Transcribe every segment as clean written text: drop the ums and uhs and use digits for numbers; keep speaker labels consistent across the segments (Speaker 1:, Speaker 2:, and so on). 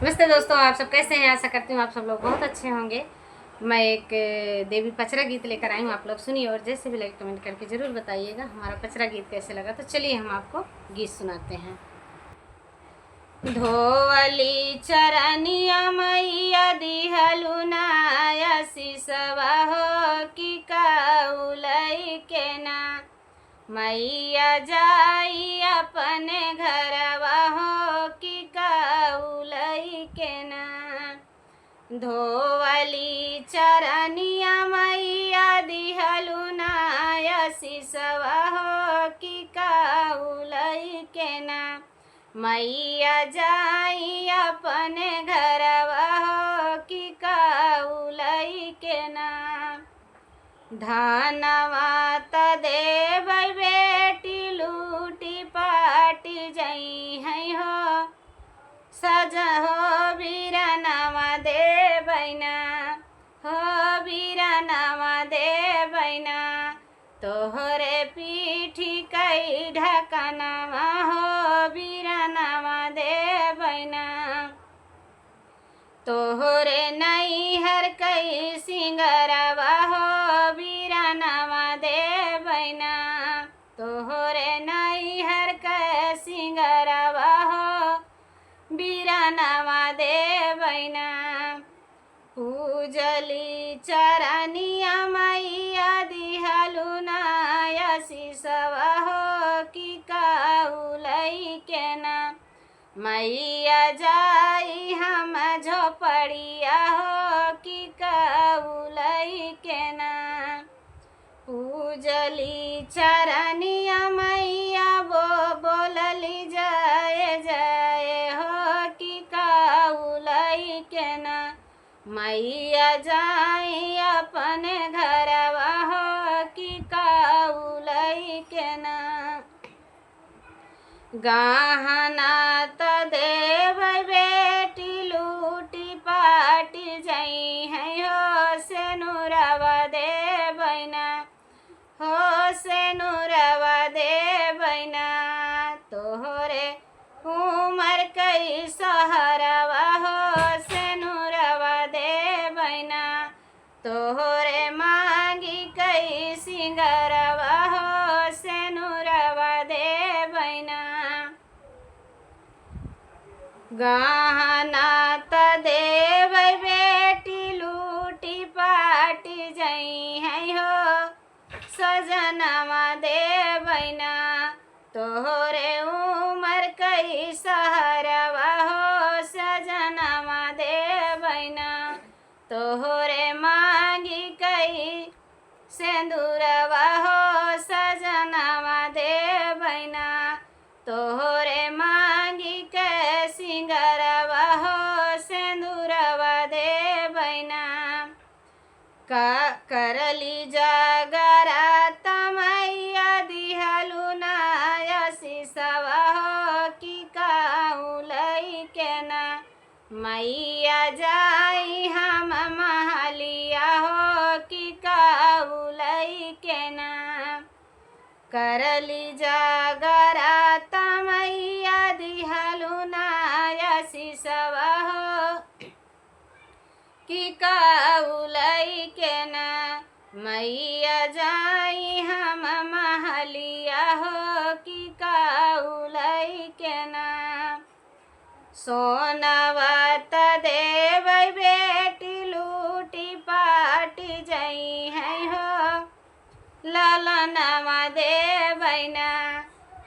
Speaker 1: नमस्ते दोस्तों, आप सब कैसे हैं। आशा करती हूँ आप सब लोग बहुत अच्छे होंगे। मैं एक देवी पचरा गीत लेकर आई हूँ, आप लोग सुनिए और जैसे भी लगे कमेंट करके ज़रूर बताइएगा हमारा पचरा गीत कैसे लगा। तो चलिए हम आपको गीत सुनाते हैं। धोवली चरनिया मैया दिहलु नाया सिसवा हो कि काउलई के ना मैया जाई अपने घरवा हो कि काउलई के ना। धोवली चरनिया मैया दिहलु नाया सिसवा हो कि काउलई के ना मैया जाई अपने घरवा हो कि काउलई के ना। धनवा त देबै बेटी लूटी पाटी जई है हो सजहो बीरनवा देबैना हो बीरनवा देबैना तोहरे पीठी कई ढकनवा हो बीरनवा देबैना तोहरे नैहर कई सिंगरवा हो बीरनवा देबैना तोहरे नैहर कई सिंगरवा हो बीरनवा देबैना। पूजली चरनिया मैया दिहलु नाया सिसवा हो कि काउलई के ना मैया जाई हम झोपड़िया हो कि काउलई के ना। पूजली चरनिया मैया बोलली जय जय हो कि काउलई के ना मैया जाई अपने घरवा हो कि काउलई के ना। गहना त देबै बेटी लूटी पाटी जई है हो सेनुरवा देबैना हो सेनुरवा देबैना तोहरे उमर कई सहरवा हो सेनुरवा देबैना तोहरे मांगी कई सिंगरवा हो सेनुरवा देबैना। गहना त देबै बेटी लूटी पाटी जई है हो सजनवा देबैना तोहरे उमर कई सहरवा हो सजनवा देबैना तोहरे मांगी कई सेंदूरवा हो सजनवा देबैना तोहरे मांगी के सिंगरवा हो सेंदूरवा देबैना। करली जागरात मैया दिहलु नाया सिसवा हो कि काउलई के ना मैया जाई हम महलिया हो कि काउलई के ना। करली जागरात मैया दिहलु नाया सिसवा हो कि काउलई के ना मैया जाई हम महलिया हो कि काउलई के ना। सोनवा त देबै बेटी लूटी पाटी जई है हो ललनवा देबैना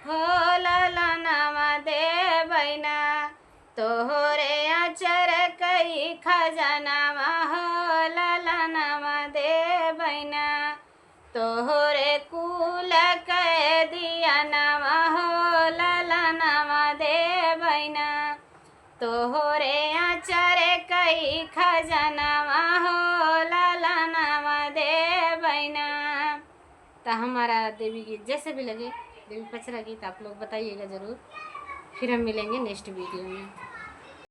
Speaker 1: हो ललनवा देबैना तोहरे अचर कई खजनवा हो ललनवा देबैना तोहरे कुल के दियनवा हो ललनवा देबैना तोहरे अचर कई खजनवा हो ललनवा देबैना। तो हमारा देवी गीत जैसे भी लगे, देवी पचरा गीत आप लोग बताइएगा ज़रूर। फिर हम मिलेंगे नेक्स्ट वीडियो में।